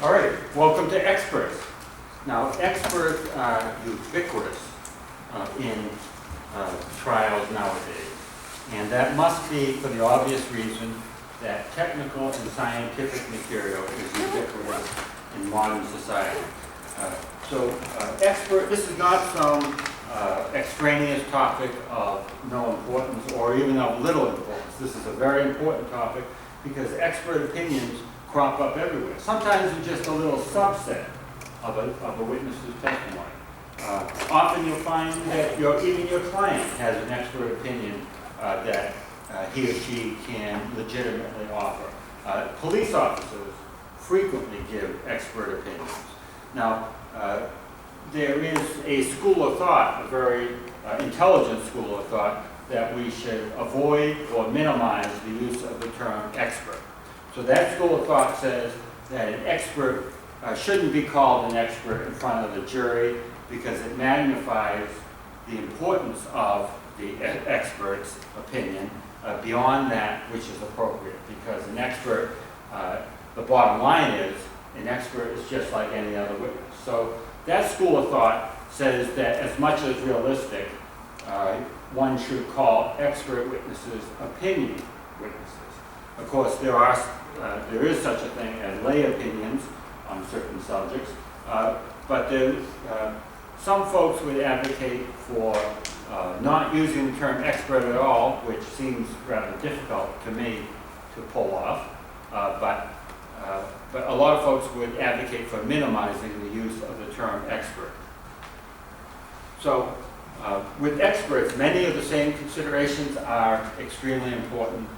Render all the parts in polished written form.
All right, welcome to experts. Now, experts are ubiquitous in trials nowadays, and that must be for the obvious reason that technical and scientific material is ubiquitous in modern society. This is not some extraneous topic of no importance or even of little importance. This is a very important topic because expert opinions crop up everywhere. Sometimes in just a little subset of a witness's testimony. Often you'll find that even your client has an expert opinion that he or she can legitimately offer. Police officers frequently give expert opinions. Now, there is a school of thought, a very intelligent school of thought, that we should avoid or minimize the use of the term expert. So that school of thought says that an expert shouldn't be called an expert in front of the jury because it magnifies the importance of the expert's opinion beyond that which is appropriate. Because an expert, the bottom line is, an expert is just like any other witness. So that school of thought says that as much as realistic, one should call expert witnesses opinion witnesses. Of course, there is such a thing as lay opinions on certain subjects, but some folks would advocate for not using the term expert at all, which seems rather difficult to me to pull off, but a lot of folks would advocate for minimizing the use of the term expert. So with experts, many of the same considerations are extremely important.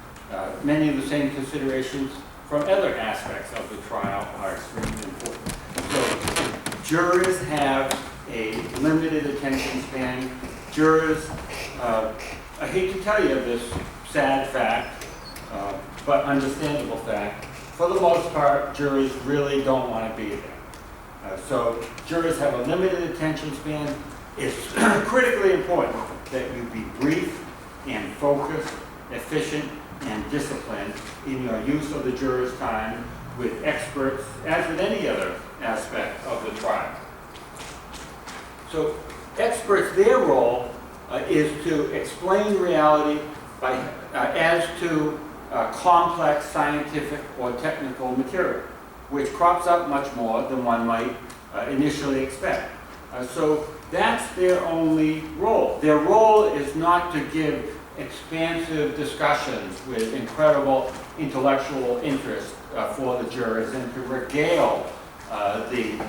Many of the same considerations from other aspects of the trial are extremely important. So jurors have a limited attention span. Jurors, I hate to tell you this sad fact, but understandable fact, for the most part, jurors really don't want to be there. So jurors have a limited attention span. It's critically important that you be brief and focused, efficient, and disciplined in your use of the juror's time with experts, as with any other aspect of the trial. So experts, their role is to explain reality as to complex scientific or technical material, which crops up much more than one might initially expect. So that's their only role. Their role is not to give expansive discussions with incredible intellectual interest for the jurors and to regale the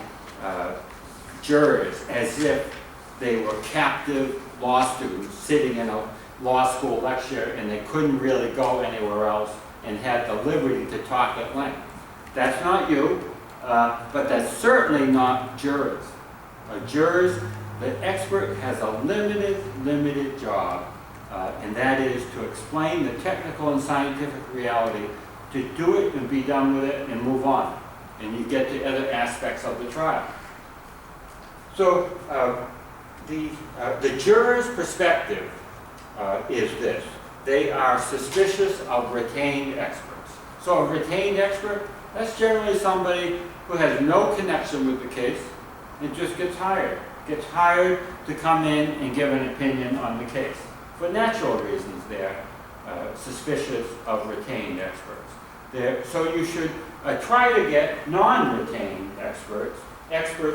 jurors as if they were captive law students sitting in a law school lecture and they couldn't really go anywhere else and had the liberty to talk at length. That's not you, but that's certainly not jurors. The expert has a limited job, and that is to explain the technical and scientific reality, to do it and be done with it and move on. And you get to other aspects of the trial. So the juror's perspective is this. They are suspicious of retained experts. So a retained expert, that's generally somebody who has no connection with the case and just gets hired to come in and give an opinion on the case. For natural reasons, they're suspicious of retained experts. So you should try to get non-retained experts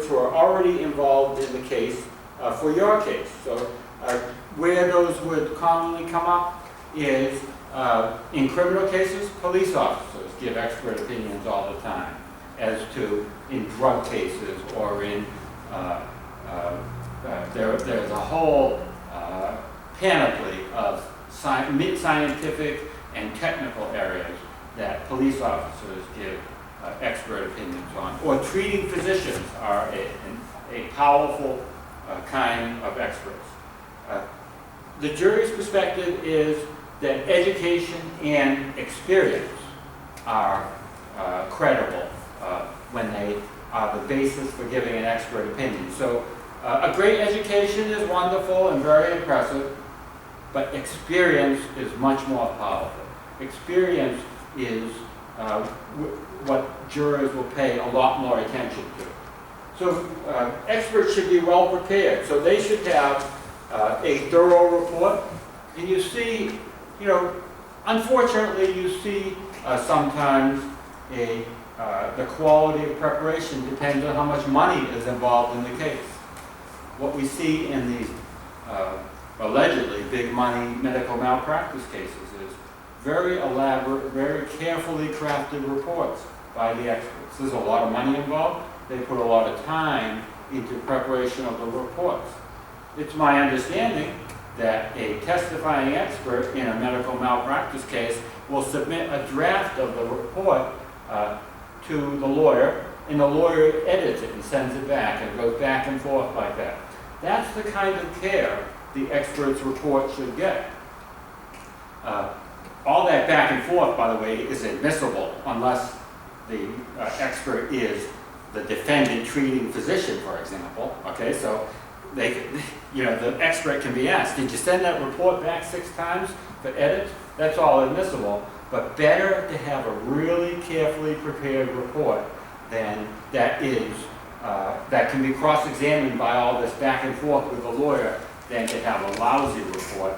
who are already involved in the case for your case. So where those would commonly come up is in criminal cases, police officers give expert opinions all the time as to in drug cases or in there's a whole panoply of scientific and technical areas that police officers give expert opinions on. Or treating physicians are a powerful kind of experts. The jury's perspective is that education and experience are credible when they are the basis for giving an expert opinion. So a great education is wonderful and very impressive, but experience is much more powerful. Experience is what jurors will pay a lot more attention to. So experts should be well prepared. So they should have a thorough report. And you see, unfortunately, you see sometimes the quality of preparation depends on how much money is involved in the case. What we see in these allegedly big money medical malpractice cases is very elaborate, very carefully crafted reports by the experts. There's a lot of money involved. They put a lot of time into preparation of the reports. It's my understanding that a testifying expert in a medical malpractice case will submit a draft of the report to the lawyer, and the lawyer edits it and sends it back, and goes back and forth like that. That's the kind of care the expert's report should get. All that back and forth, by the way, is admissible unless the expert is the defendant treating physician, for example. Okay, so the expert can be asked, did you send that report back 6 times for edit? That's all admissible, but better to have a really carefully prepared report than that can be cross-examined by all this back and forth with the lawyer than to have a lousy report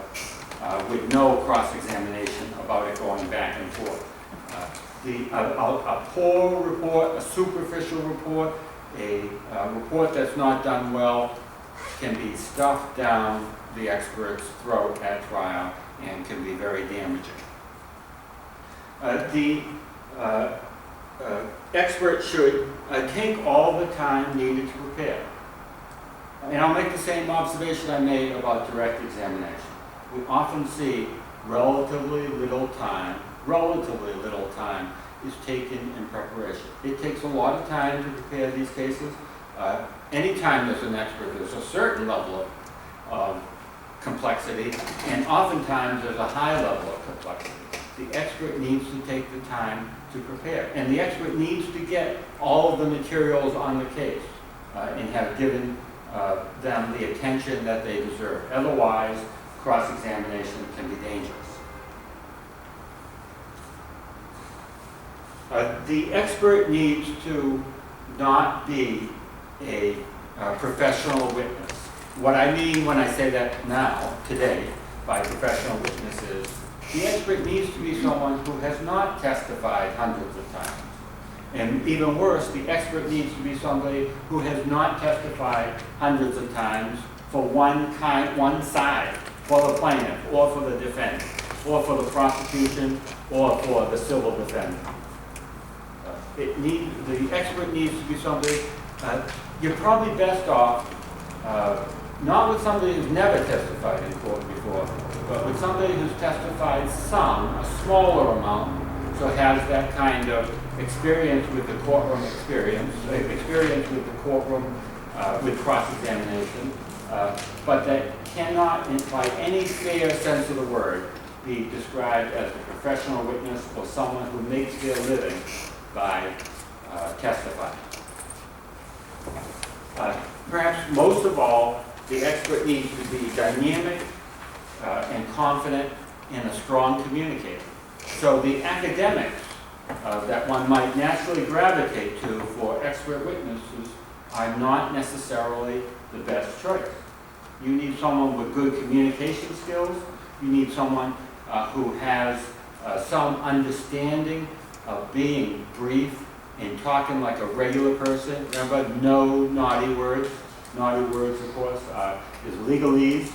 with no cross-examination about it going back and forth. A poor report, a superficial report, a report that's not done well can be stuffed down the expert's throat at trial and can be very damaging. The expert should take all the time needed to prepare. And I'll make the same observation I made about direct examination. We often see relatively little time is taken in preparation. It takes a lot of time to prepare these cases. Anytime there's an expert, there's a certain level of complexity, and oftentimes there's a high level of complexity. The expert needs to take the time to prepare, and the expert needs to get all of the materials on the case and have given them the attention that they deserve. Otherwise, cross-examination can be dangerous. The expert needs to not be a professional witness. What I mean when I say that now, today, by professional witness is the expert needs to be someone who has not testified hundreds of times. And even worse, the expert needs to be somebody who has not testified hundreds of times for one side, for the plaintiff, or for the defendant, or for the prosecution, or for the civil defendant. The expert needs to be somebody, you're probably best off not with somebody who's never testified in court before, but with somebody who's testified a smaller amount, so has that kind of experience with the courtroom experience with the courtroom with cross-examination, but that cannot, by any fair sense of the word, be described as a professional witness or someone who makes their living by testifying. Perhaps most of all, the expert needs to be dynamic and confident and a strong communicator. So the academics that one might naturally gravitate to for expert witnesses are not necessarily the best choice. You need someone with good communication skills. You need someone who has some understanding of being brief and talking like a regular person. Remember, no naughty words. Naughty words, of course, is legalese.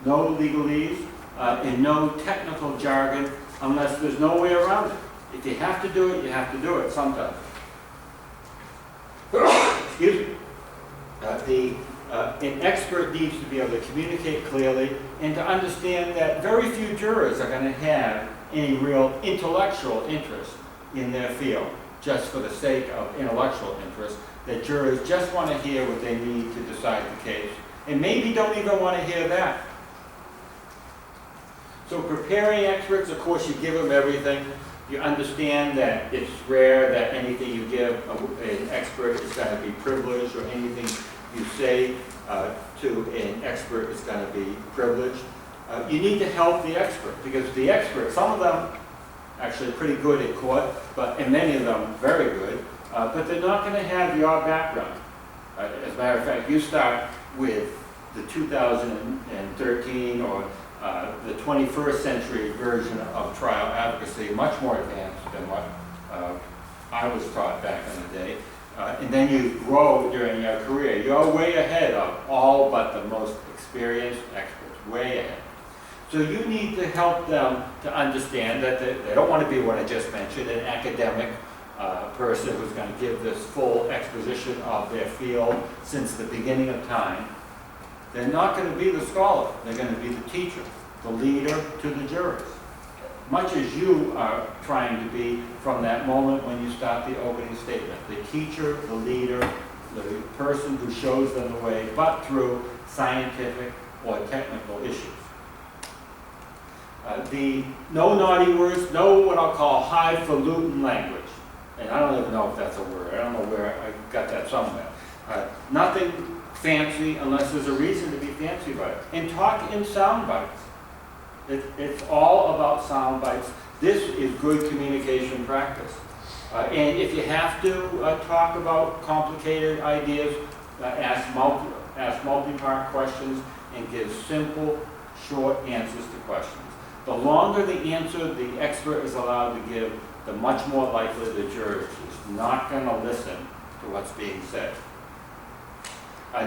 No legalese and no technical jargon unless there's no way around it. If you have to do it, you have to do it sometimes. Excuse me. An expert needs to be able to communicate clearly and to understand that very few jurors are going to have any real intellectual interest in their field, just for the sake of intellectual interest, that jurors just want to hear what they need to decide the case, and maybe don't even want to hear that. So preparing experts, of course, you give them everything. You understand that it's rare that anything you give an expert is going to be privileged, or anything you say to an expert is going to be privileged. You need to help the expert, because the expert, some of them actually pretty good in court, and many of them very good, but they're not going to have your background. As a matter of fact, you start with the 2013 or the 21st century version of trial advocacy, much more advanced than what I was taught back in the day. And then you grow during your career. You're way ahead of all but the most experienced experts, way ahead. So you need to help them to understand that they don't want to be what I just mentioned, an academic person who's going to give this full exposition of their field since the beginning of time. They're not going to be the scholar. They're going to be the teacher, the leader to the jurors. Much as you are trying to be from that moment when you start the opening statement. The teacher, the leader, the person who shows them the way, but through scientific or technical issues. No naughty words, no what I'll call highfalutin language. And I don't even know if that's a word. I don't know where I got that somewhere. Nothing fancy unless there's a reason to be fancy about it. And talk in sound bites. It's all about sound bites. This is good communication practice. And if you have to talk about complicated ideas, ask multi-part questions and give simple, short answers to questions. The longer the answer the expert is allowed to give, the much more likely the juror is not going to listen to what's being said.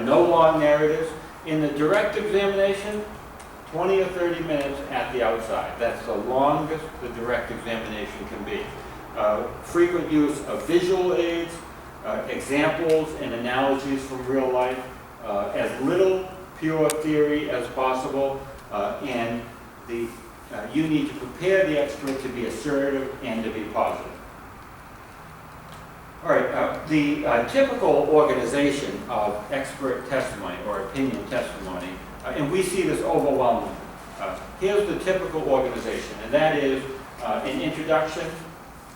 No long narratives. In the direct examination, 20 or 30 minutes at the outside. That's the longest the direct examination can be. Frequent use of visual aids, examples and analogies from real life, as little pure theory as possible, and you need to prepare the expert to be assertive and to be positive. All right, the typical organization of expert testimony or opinion testimony, and we see this overwhelmingly. Here's the typical organization, and that is an introduction,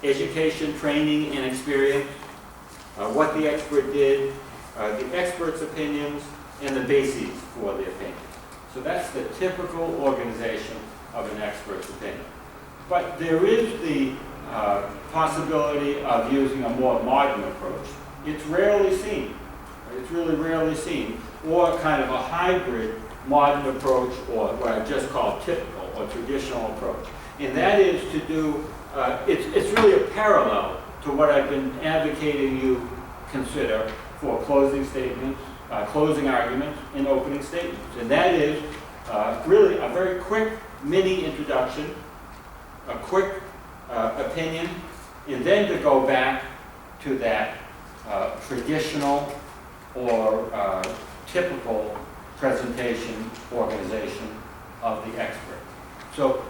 education, training, and experience, what the expert did, the expert's opinions, and the bases for the opinion. So that's the typical organization of an expert's opinion. But there is the possibility of using a more modern approach. It's rarely seen. It's really rarely seen. Or kind of a hybrid modern approach, or what I just call typical or traditional approach. And that is to do, it's really a parallel to what I've been advocating you consider for closing statements, closing arguments, and opening statements. And that is really a very quick mini introduction, a quick opinion, and then to go back to that traditional or typical presentation organization of the expert. So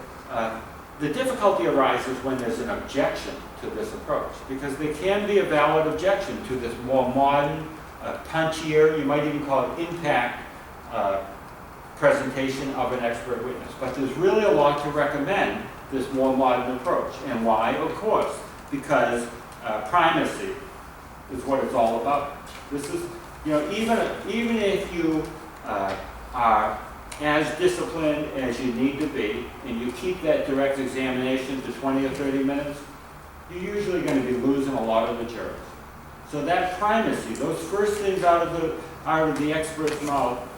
the difficulty arises when there's an objection to this approach, because there can be a valid objection to this more modern, punchier, you might even call it impact presentation of an expert witness. But there's really a lot to recommend this more modern approach. And why? Of course, because primacy is what it's all about. This is, even if you are as disciplined as you need to be, and you keep that direct examination to 20 or 30 minutes, you're usually going to be losing a lot of the jurors. So that primacy, those first things out of the expert's mouth,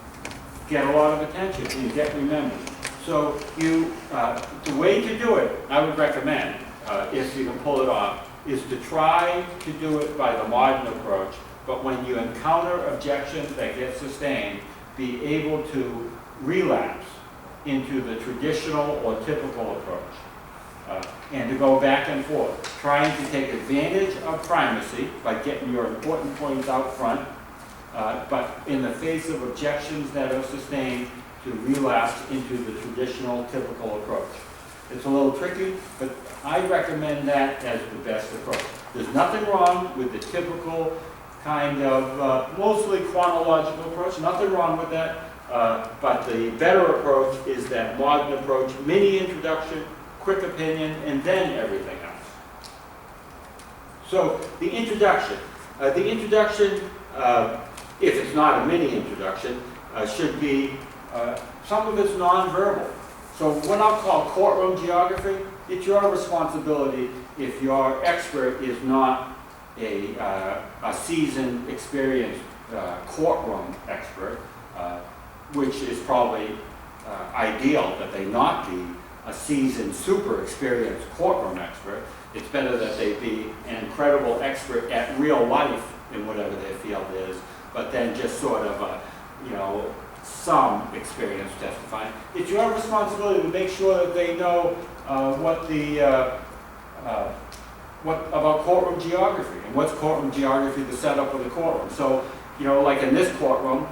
get a lot of attention and get remembered. So the way to do it, I would recommend, if you can pull it off, is to try to do it by the modern approach, but when you encounter objections that get sustained, be able to relapse into the traditional or typical approach. And to go back and forth, trying to take advantage of primacy by getting your important points out front, but in the face of objections that are sustained, to relapse into the traditional, typical approach. It's a little tricky, but I recommend that as the best approach. There's nothing wrong with the typical kind of mostly chronological approach, nothing wrong with that, but the better approach is that modern approach, mini introduction, quick opinion, and then everything else. So the introduction. If it's not a mini introduction, should be, some of it's nonverbal. So what I'll call courtroom geography, it's your responsibility if your expert is not a seasoned, experienced courtroom expert, which is probably ideal that they not be a seasoned, super experienced courtroom expert. It's better that they be an incredible expert at real life in whatever their field is, but then just sort of a, some experience testifying. It's your responsibility to make sure that they know what about courtroom geography, and what's courtroom geography, the setup of the courtroom. So, like in this courtroom,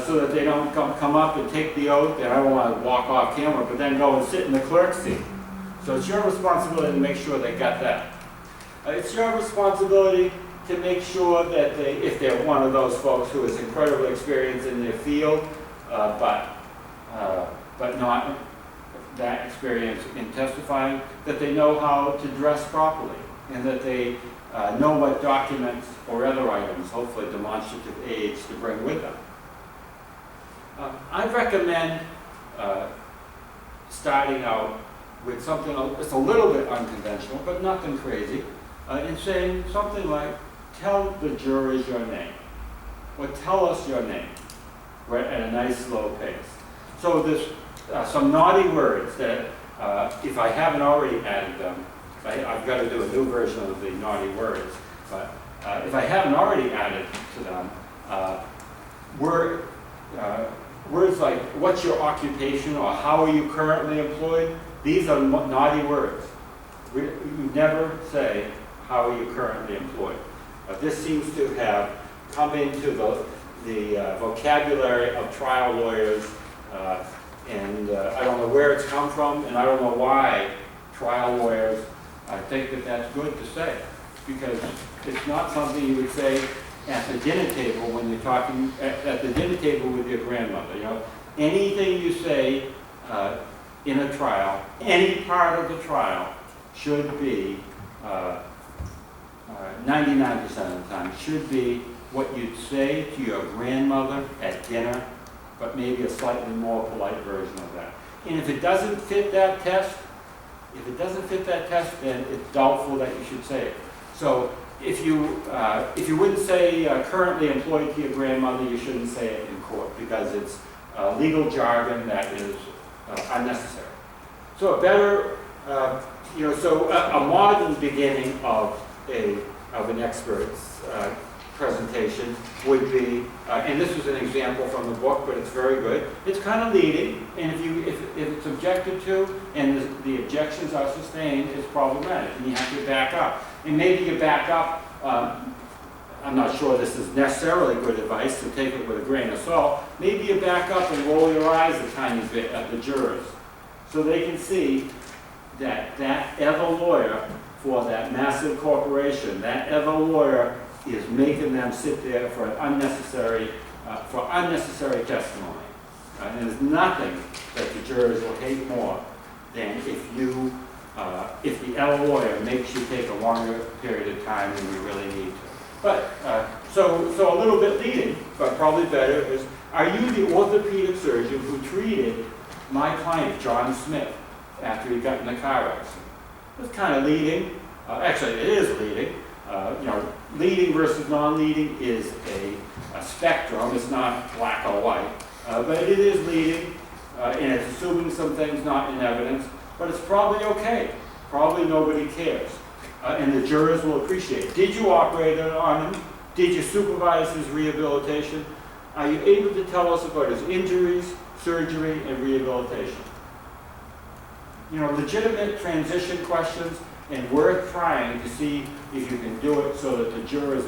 so that they don't come up and take the oath, and I don't want to walk off camera, but then go and sit in the clerk's seat. So it's your responsibility to make sure they got that. It's your responsibility to make sure that if they're one of those folks who is incredibly experienced in their field, but not that experience in testifying, that they know how to dress properly, and that they know what documents or other items, hopefully demonstrative aids, to bring with them. I recommend starting out with something that's a little bit unconventional, but nothing crazy, in saying something like, tell the jurors your name, or tell us your name, at a nice slow pace. So there's some naughty words that, if I haven't already added them, I've got to do a new version of the naughty words, but if I haven't already added to them, words like, what's your occupation, or how are you currently employed? These are naughty words. You never say, how are you currently employed? This seems to have come into the vocabulary of trial lawyers, and I don't know where it's come from, and I don't know why trial lawyers think that that's good to say, because it's not something you would say at the dinner table when you're talking at the dinner table with your grandmother. Anything you say in a trial, any part of the trial, should be 99% of the time should be what you'd say to your grandmother at dinner, but maybe a slightly more polite version of that. And if it doesn't fit that test, then it's doubtful that you should say it. So if you wouldn't say currently employed to your grandmother, you shouldn't say it in court, because it's legal jargon that is unnecessary. So a modern beginning of an expert's presentation would be, and this was an example from the book, but it's very good. It's kind of leading, and if it's objected to and the objections are sustained, it's problematic, and you have to back up. And maybe you back up, I'm not sure this is necessarily good advice, so take it with a grain of salt. Maybe you back up and roll your eyes a tiny bit at the jurors, so they can see that ever lawyer for that massive corporation, that ever lawyer is making them sit there for unnecessary testimony. And there's nothing that the jurors will hate more than if the ever lawyer makes you take a longer period of time than you really need to. But so a little bit leading, but probably better, is, are you the orthopedic surgeon who treated my client, John Smith, after he got in a car accident? It's kind of leading. Actually, it is leading. Leading versus non-leading is a spectrum. It's not black or white, but it is leading, and it's assuming some things not in evidence. But it's probably okay. Probably nobody cares, and the jurors will appreciate it. Did you operate on him? Did you supervise his rehabilitation? Are you able to tell us about his injuries, surgery, and rehabilitation? Legitimate transition questions, and worth trying to see if you can do it so that the jurors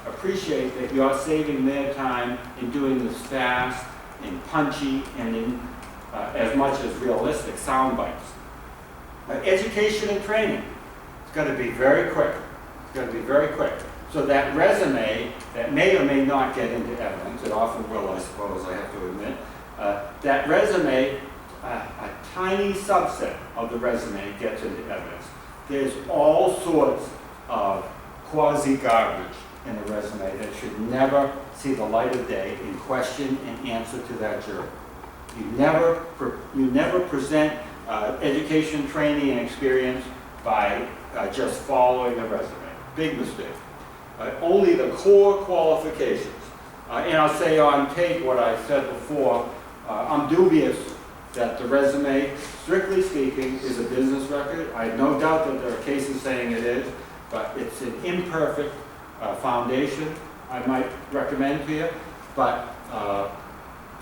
appreciate that you're saving their time in doing this fast and punchy and in as much as realistic sound bites. Education and training. It's got to be very quick. It's got to be very quick. So that resume that may or may not get into evidence, it often will, I suppose, I have to admit, that resume, a tiny subset of the resume gets into evidence. There's all sorts of quasi-garbage in the resume that should never see the light of day in question and answer to that juror. You never present education, training, and experience by just following the resume. Big mistake. Only the core qualifications. And I'll say on tape what I said before, I'm dubious that the resume, strictly speaking, is a business record. I have no doubt that there are cases saying it is, but it's an imperfect foundation I might recommend to you. But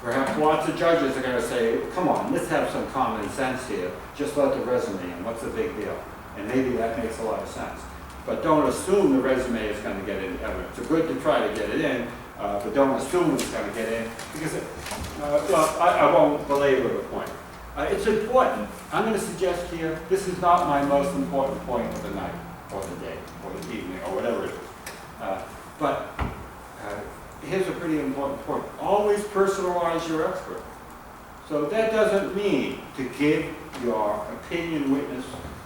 perhaps lots of judges are going to say, come on, let's have some common sense here. Just let the resume in. What's the big deal? And maybe that makes a lot of sense. But don't assume the resume is going to get in evidence. It's good to try to get it in, but don't assume it's going to get in, because well, I won't belabor the point. It's important. I'm going to suggest here, this is not my most important point of the night, or the day, or the evening, or whatever it is. But here's a pretty important point. Always personalize your expert. So that doesn't mean to give your opinion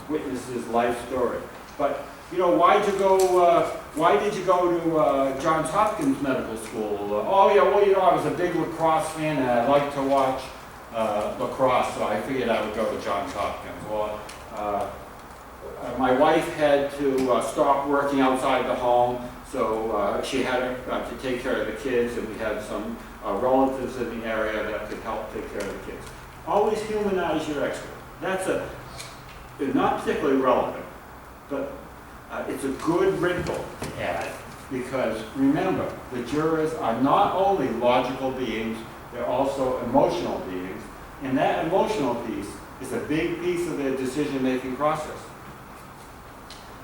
witness's life story. But you know, why did you go to Johns Hopkins Medical School? Oh yeah, well, you know, I was a big lacrosse fan and I like to watch lacrosse, so I figured I would go to Johns Hopkins. Well, my wife had to stop working outside the home, so she had to take care of the kids, and we had some relatives in the area that could help take care of the kids. Always humanize your expert. That's not particularly relevant, but it's a good wrinkle to add, because remember, the jurors are not only logical beings, they're also emotional beings, and that emotional piece is a big piece of their decision-making process.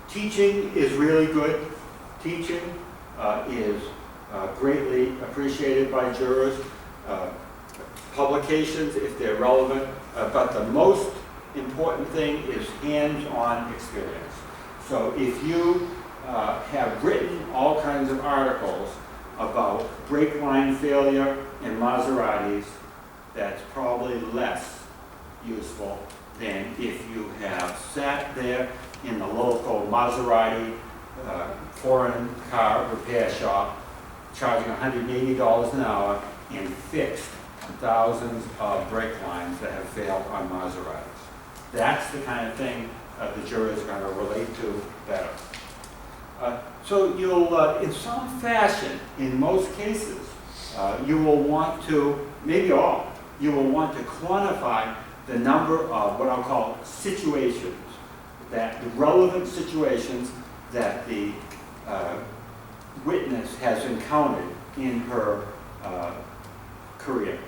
Teaching is really good. Teaching is greatly appreciated by jurors. Publications, if they're relevant, but the most important thing is hands-on experience. So if you have written all kinds of articles about brake line failure in Maseratis, that's probably less useful than if you have sat there in the local Maserati foreign car repair shop charging $180 an hour and fixed thousands of brake lines that have failed on Maseratis. That's the kind of thing the jury is going to relate to better. So you'll, in some fashion, in most cases, you will want to, maybe all, you will want to quantify the number of what I'll call situations, that the relevant situations that the witness has encountered in her career.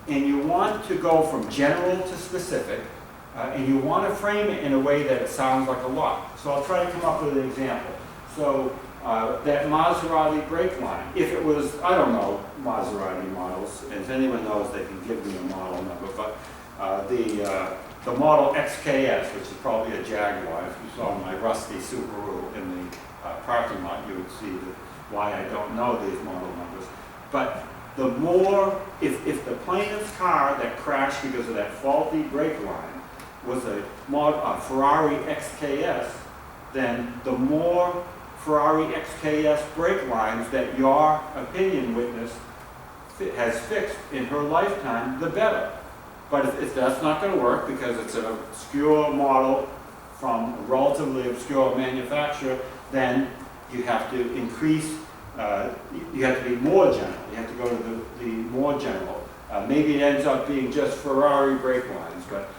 And you want to go from general to specific, and you want to frame it in a way that it sounds like a lot. So I'll try to come up with an example. So that Maserati brake line, if it was, I don't know Maserati models, and if anyone knows they can give me a model number, but the model XKS, which is probably a Jaguar, if you saw my rusty Subaru in the parking lot, you would see why I don't know these model numbers. But the more, if the plaintiff's car that crashed because of that faulty brake line was a Ferrari XKS, then the more Ferrari XKS brake lines that your opinion witness has fixed in her lifetime, the better. But if that's not going to work because it's an obscure model from a relatively obscure manufacturer, then you have to increase, you have to be more general. You have to go to the more general. Maybe it ends up being just Ferrari brake lines, but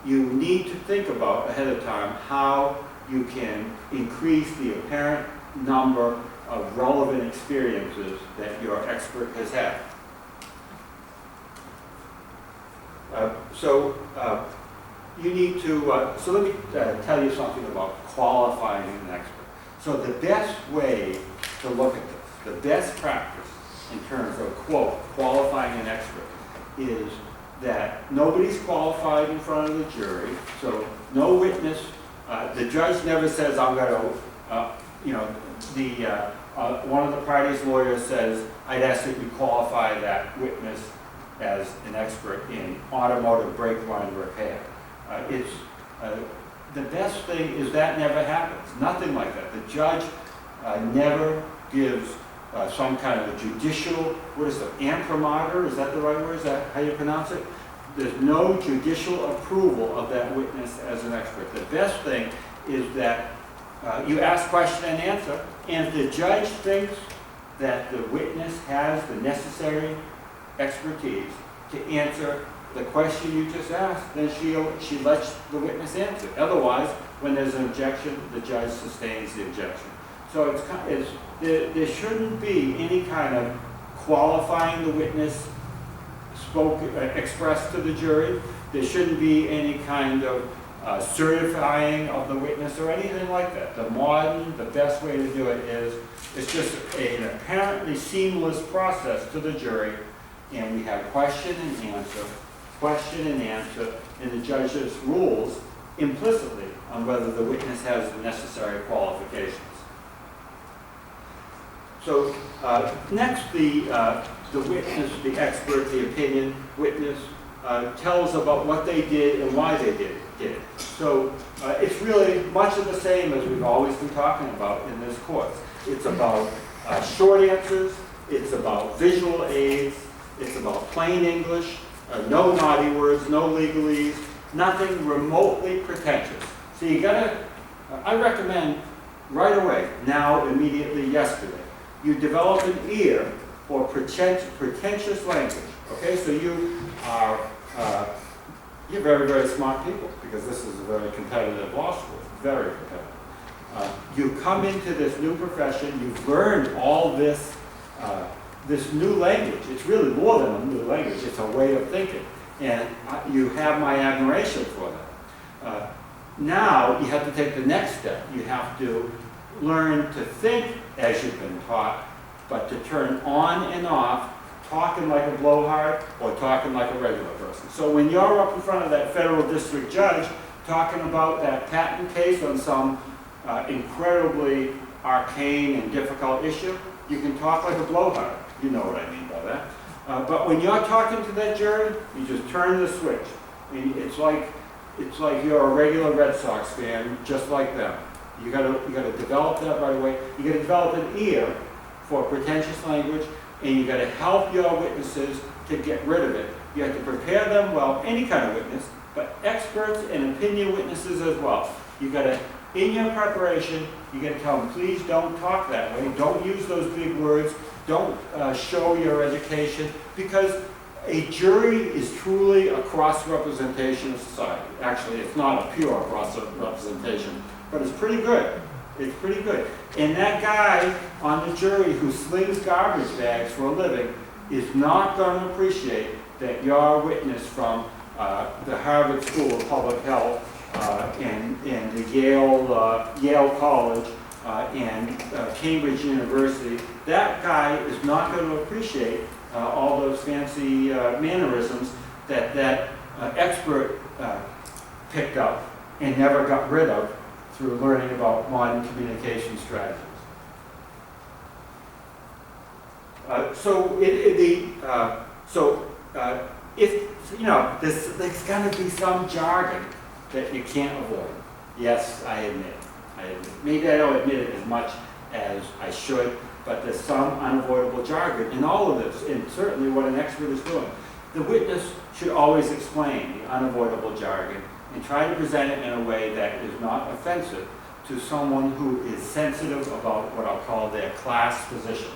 you need to think about ahead of time how you can increase the apparent number of relevant experiences that your expert has had. You need to, so let me tell you something about qualifying an expert. So the best way to look at this, the best practice in terms of, quote, qualifying an expert is that nobody's qualified in front of the jury, so no witness, the judge never says, I'm going to, you know, one of the party's lawyers says, I'd ask that you qualify that witness as an expert in automotive brake line repair. The best thing is that never happens. Nothing like that. The judge never gives some kind of a judicial, what is it, imprimatur? Is that the right word? Is that how you pronounce it? there's no judicial approval of that witness as an expert. The best thing is that you ask question and answer, and if the judge thinks that the witness has the necessary expertise to answer the question you just asked, then she lets the witness answer. Otherwise, when there's an objection, the judge sustains the objection. So there shouldn't be any kind of qualifying the witness expressed to the jury. There shouldn't be any kind of certifying of the witness or anything like that. The best way to do it is, it's just an apparently seamless process to the jury, and we have question and answer, and the judge's rules implicitly on whether the witness has the necessary qualifications. So next, the witness, the expert, the opinion witness tells about what they did and why they did it. So it's really much of the same as we've always been talking about in this course. It's about short answers, it's about visual aids, it's about plain English, no naughty words, no legalese, nothing remotely pretentious. So you gotta, I recommend right away, now, immediately, yesterday, you develop an ear for pretentious language. Okay, so you're very, very smart people, because this is a very competitive law school, very competitive. You come into this new profession, you've learned all this, this new language. It's really more than a new language, it's a way of thinking. And you have my admiration for that. Now you have to take the next step. You have to learn to think as you've been taught, but to turn on and off, talking like a blowhard or talking like a regular person. So when you're up in front of that federal district judge talking about that patent case on some incredibly arcane and difficult issue, you can talk like a blowhard. You know what I mean by that. But when you're talking to that jury, you just turn the switch. And it's like you're a regular Red Sox fan, just like them. You gotta develop that right away. You gotta develop an ear for pretentious language, and you gotta help your witnesses to get rid of it. You have to prepare them well, any kind of witness, but experts and opinion witnesses as well. You gotta, in your preparation, you gotta tell them, please don't talk that way. Don't use those big words. Don't show your education, because a jury is truly a cross-representation of society. Actually, it's not a pure cross-representation, but it's pretty good. It's pretty good. And that guy on the jury who slings garbage bags for a living is not going to appreciate that your witness from the Harvard School of Public Health and the Yale College and Cambridge University, that guy is not going to appreciate all those fancy mannerisms that expert picked up and never got rid of through learning about modern communication strategies. If you know, there's going to be some jargon that you can't avoid. Yes, I admit. Maybe I don't admit it as much as I should, but there's some unavoidable jargon in all of this, and certainly what an expert is doing. The witness should always explain the unavoidable jargon and try to present it in a way that is not offensive to someone who is sensitive about what I'll call their class position.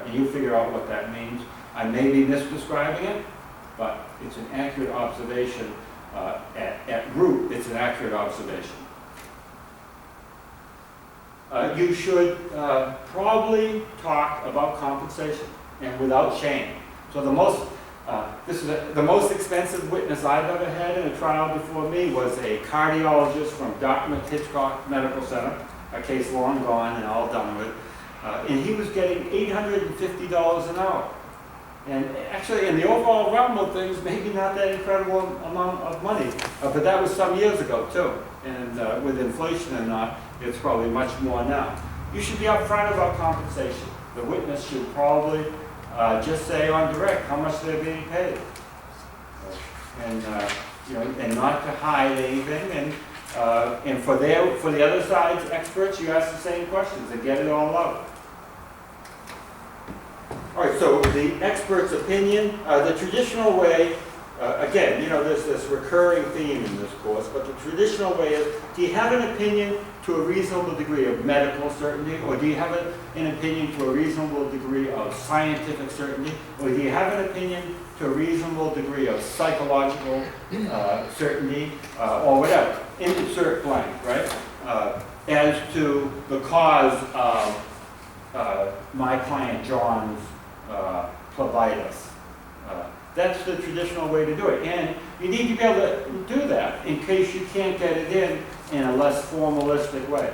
And you figure out what that means. I may be misdescribing it, but it's an accurate observation. At root, it's an accurate observation. You should probably talk about compensation, and without shame. So the most expensive witness I've ever had in a trial before me was a cardiologist from Dartmouth Hitchcock Medical Center, a case long gone and all done with, and he was getting $850 an hour. And actually, in the overall realm of things, maybe not that incredible amount of money, but that was some years ago too. And with inflation and not, it's probably much more now. You should be upfront about compensation. The witness should probably just say on direct how much they're being paid, and and not to hide anything. And for the other side's experts, you ask the same questions and get it all out. All right, so the expert's opinion, the traditional way again, you know, there's this recurring theme in this course, but the traditional way is, do you have an opinion to a reasonable degree of medical certainty, or do you have an opinion to a reasonable degree of scientific certainty, or do you have an opinion to a reasonable degree of psychological certainty, or whatever? Insert blank, right? As to the cause of my client John's phlebitis. That's the traditional way to do it. And you need to be able to do that in case you can't get it in a less formalistic way.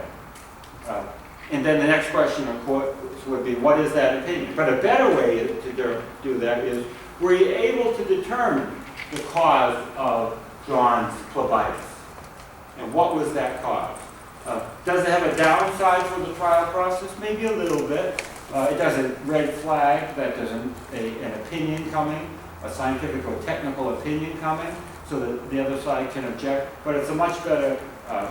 And then the next question, of course, would be, what is that opinion? But a better way to do that is, were you able to determine the cause of John's phlebitis? And what was that cause? Does it have a downside for the trial process? Maybe a little bit. It doesn't red flag that there's an opinion coming, a scientific or technical opinion coming, so that the other side can object. But it's a much better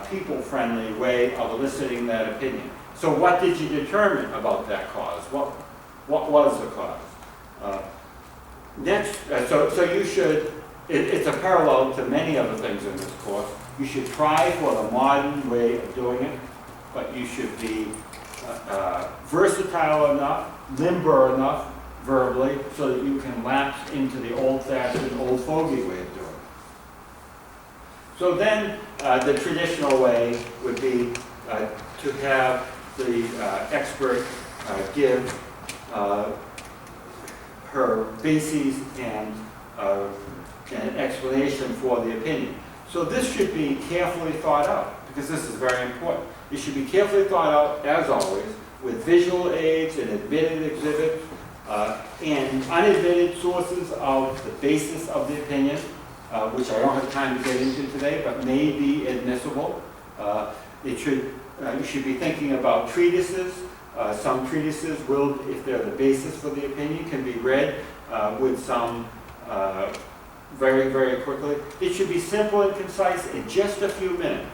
people-friendly way of eliciting that opinion. So what did you determine about that cause? What was the cause? Next, so you should, it's a parallel to many other things in this course. You should try for the modern way of doing it, but you should be versatile enough, limber enough verbally, so that you can lapse into the old-fashioned, old fogey way of doing it. So then the traditional way would be to have the expert give her bases and an explanation for the opinion. So this should be carefully thought out, because this is very important. It should be carefully thought out, as always, with visual aids and admitted exhibits and unadmitted sources of the basis of the opinion, which I don't have time to get into today, but may be admissible. You should be thinking about treatises. Some treatises will, if they're the basis for the opinion, can be read with some very, very quickly. It should be simple and concise in just a few minutes.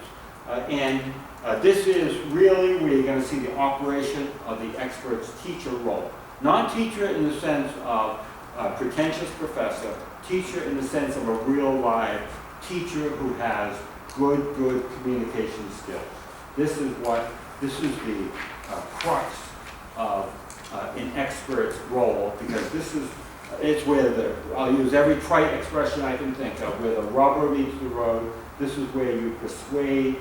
This is really where you're going to see the operation of the expert's teacher role. Not teacher in the sense of pretentious professor, teacher in the sense of a real live teacher who has good communication skills. This is the crux of an expert's role, because it's where I'll use every trite expression I can think of, where the rubber meets the road. This is where you persuade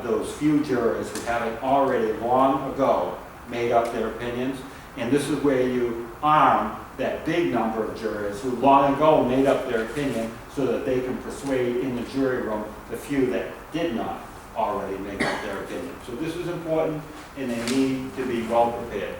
those few jurors who haven't already long ago made up their opinions. And this is where you arm that big number of jurors who long ago made up their opinion, so that they can persuade in the jury room the few that did not already make up their opinion. So this is important, and they need to be well prepared.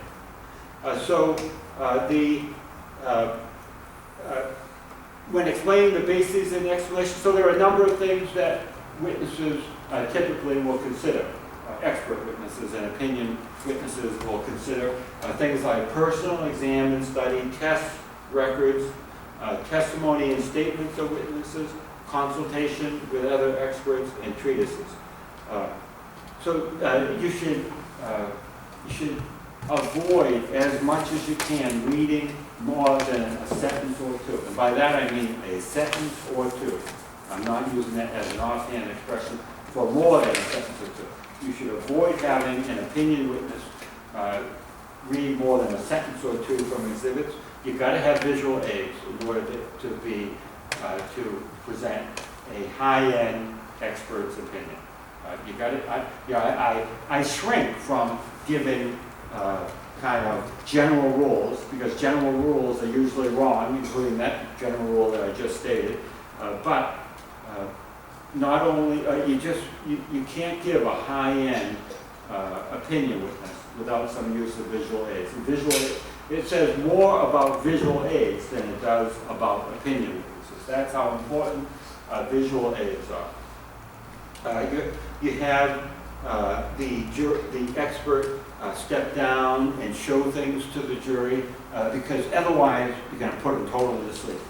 When explaining the bases and explanation, so there are a number of things that witnesses typically will consider. Expert witnesses and opinion witnesses will consider things like personal exam and study, test records, testimony and statements of witnesses, consultation with other experts, and treatises. You should avoid, as much as you can, reading more than a sentence or two. And by that I mean a sentence or two. I'm not using that as an offhand expression. For more than a sentence or two. You should avoid having an opinion witness read more than a sentence or two from exhibits. You've got to have visual aids in order to present a high-end expert's opinion. I shrink from giving kind of general rules, because general rules are usually wrong, including that general rule that I just stated. Not only, you can't give a high-end opinion witness without some use of visual aids. It says more about visual aids than it does about opinion witnesses. That's how important visual aids are. You have the expert step down and show things to the jury, because otherwise you're going to put them totally to sleep.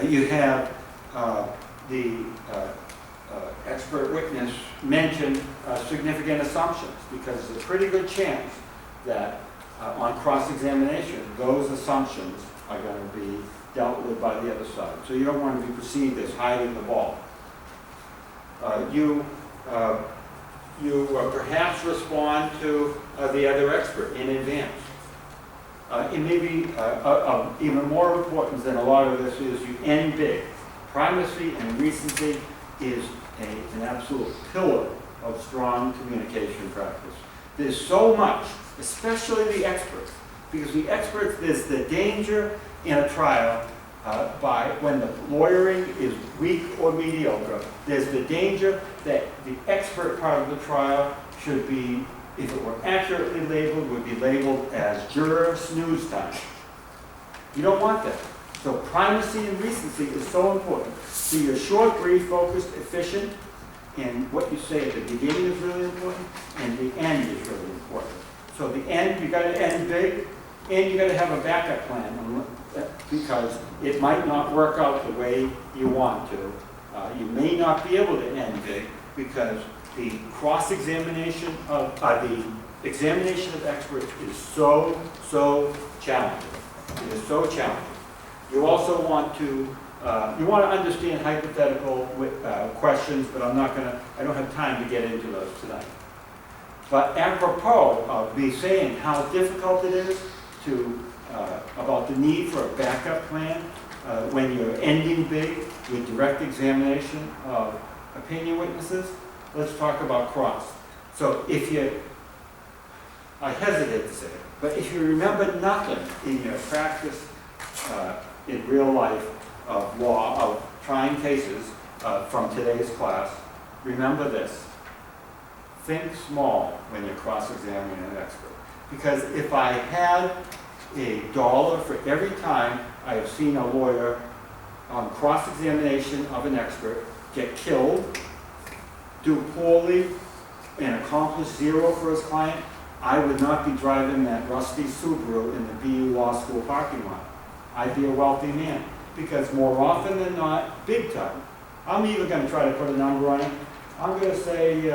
You have the expert witness mention significant assumptions, because there's a pretty good chance that on cross-examination those assumptions are going to be dealt with by the other side. So you don't want to be perceived as hiding the ball. You perhaps respond to the other expert in advance. It may be even more important than a lot of this is you end big. Primacy and recency is an absolute pillar of strong communication practice. There's so much, especially the experts, because the experts, there's the danger in a trial by when the lawyering is weak or mediocre. There's the danger that the expert part of the trial should be, if it were accurately labeled, would be labeled as juror snooze time. You don't want that. So primacy and recency is so important. So you're short, brief, focused, efficient, and what you say at the beginning is really important, and the end is really important. So the end, you got to end big, and you got to have a backup plan, because it might not work out the way you want to. You may not be able to end big because the cross-examination of the examination of experts is so challenging. It is so challenging. You also want to understand hypothetical questions, but I don't have time to get into those tonight. But apropos of me saying how difficult it is about the need for a backup plan when you're ending big with direct examination of opinion witnesses, let's talk about cross. So I hesitate to say it, but if you remember nothing in your practice in real life of law, of trying cases from today's class, remember this. Think small when you're cross-examining an expert. Because if I had $1 for every time I have seen a lawyer on cross-examination of an expert get killed, do poorly, and accomplish zero for his client, I would not be driving that rusty Subaru in the BU Law School parking lot. I'd be a wealthy man. Because more often than not, big time, I'm even going to try to put a number on it. I'm going to say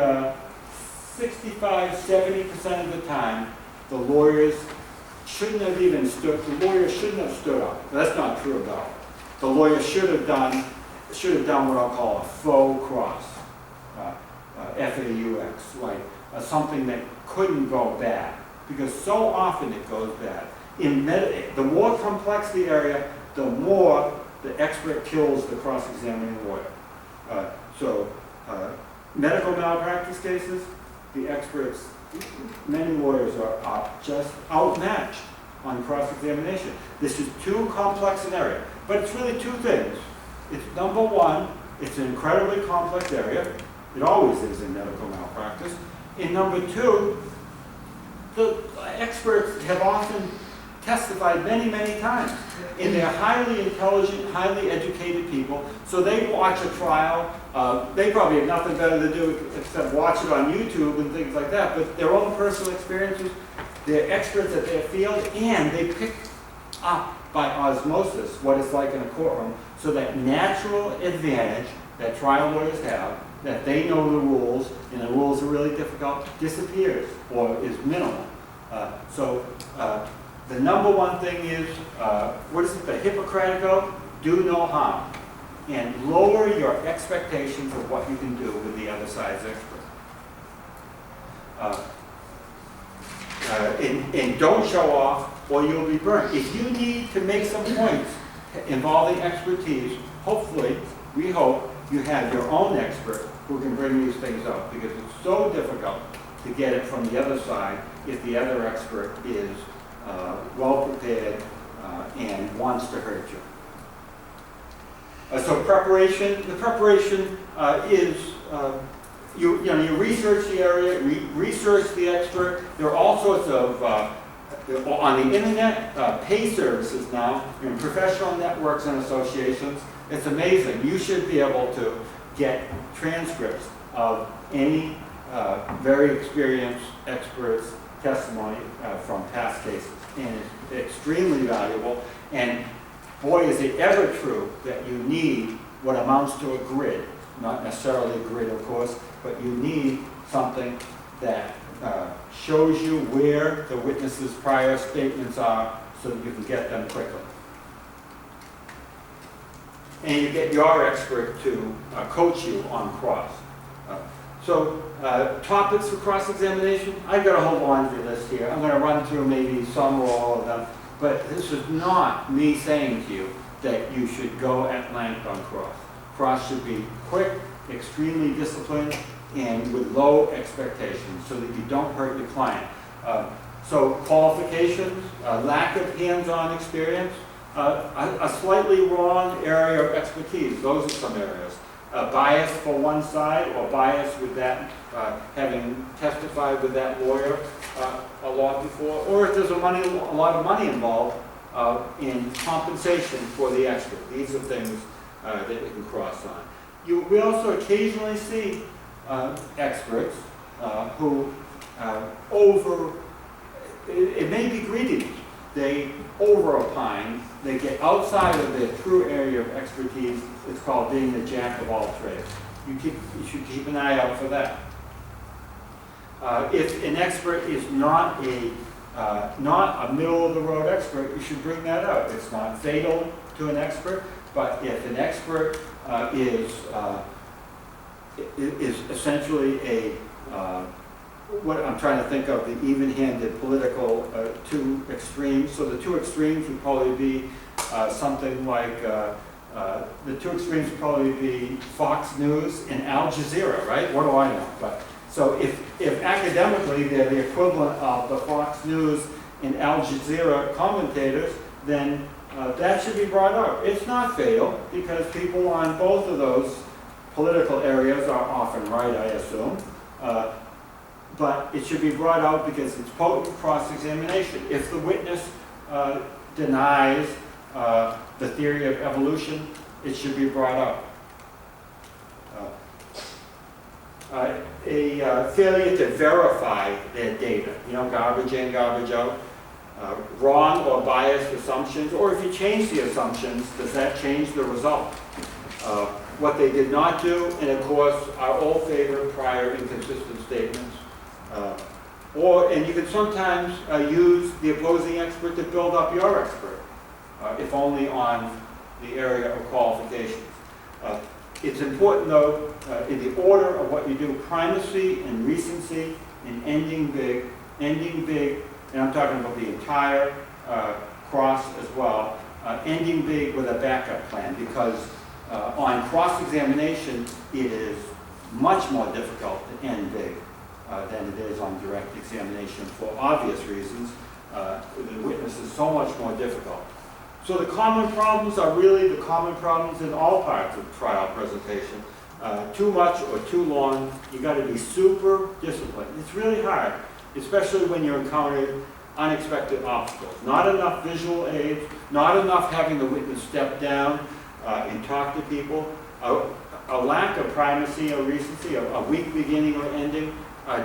65, 70% of the time, the lawyers shouldn't have stood up. That's not true at all. The lawyer should have done what I'll call a faux cross, FAUX, like something that couldn't go bad, because so often it goes bad. The more complex the area, the more the expert kills the cross-examining lawyer. Medical malpractice cases, the experts, many lawyers are just outmatched on cross-examination. This is too complex an area, but it's really two things. It's number one, it's an incredibly complex area. It always is in medical malpractice. And number two, the experts have often testified many, many times. And they're highly intelligent, highly educated people, so they watch a trial. They probably have nothing better to do except watch it on YouTube and things like that, but their own personal experiences, they're experts at their field, and they pick up by osmosis what it's like in a courtroom, so that natural advantage that trial lawyers have, that they know the rules, and the rules are really difficult, disappears or is minimal. The number one thing is, what is it, the Hippocratic Oath? Do no harm. And lower your expectations of what you can do with the other side's expert. And don't show off or you'll be burnt. If you need to make some points involving expertise, hopefully, we hope, you have your own expert who can bring these things up, because it's so difficult to get it from the other side if the other expert is well prepared and wants to hurt you. So preparation, the preparation is, you research the area, research the expert. There are all sorts of, on the internet, pay services now, in professional networks and associations. It's amazing. You should be able to get transcripts of any very experienced expert's testimony from past cases. And it's extremely valuable. And boy, is it ever true that you need what amounts to a grid. Not necessarily a grid, of course, but you need something that shows you where the witness's prior statements are so that you can get them quickly. and you get your expert to coach you on cross. Topics for cross-examination, I've got a whole laundry list here. I'm going to run through maybe some or all of them, but this is not me saying to you that you should go at length on cross. Cross should be quick, extremely disciplined, and with low expectations so that you don't hurt your client. So qualifications, lack of hands-on experience, a slightly wrong area of expertise. Those are some areas. Bias for one side, or bias with that, having testified with that lawyer a lot before, or if there's a lot of money involved in compensation for the expert. These are things that you can cross on. We also occasionally see experts who it may be greediness. They over-opine, they get outside of their true area of expertise. It's called being the jack of all trades. You should keep an eye out for that. If an expert is not a middle-of-the-road expert, you should bring that up. It's not fatal to an expert, but if an expert is essentially a what I'm trying to think of, the even-handed political two extremes. So the two extremes would probably be something like, the two extremes would probably be Fox News and Al Jazeera, right? What do I know? But so if academically they're the equivalent of the Fox News and Al Jazeera commentators, then that should be brought up. It's not fatal because people on both of those political areas are often right, I assume. But it should be brought out because it's potent cross-examination. If the witness denies the theory of evolution, it should be brought up. A failure to verify their data, garbage in, garbage out, wrong or biased assumptions, or if you change the assumptions, does that change the result? What they did not do, and of course, our old favorite prior inconsistent statements. And you can sometimes use the opposing expert to build up your expert, if only on the area of qualifications. It's important, though, in the order of what you do, primacy and recency and ending big, and I'm talking about the entire cross as well, ending big with a backup plan, because on cross-examination, it is much more difficult to end big than it is on direct examination for obvious reasons. The witness is so much more difficult. So the common problems are really the common problems in all parts of trial presentation. Too much or too long, you got to be super disciplined. It's really hard, especially when you're encountering unexpected obstacles. Not enough visual aids, not enough having the witness step down and talk to people, a lack of primacy or recency, a weak beginning or ending,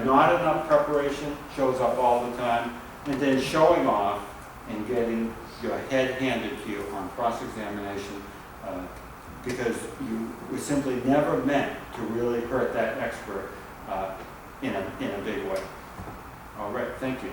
not enough preparation shows up all the time, and then showing off and getting your head handed to you on cross-examination because you were simply never meant to really hurt that expert in a big way. All right, thank you.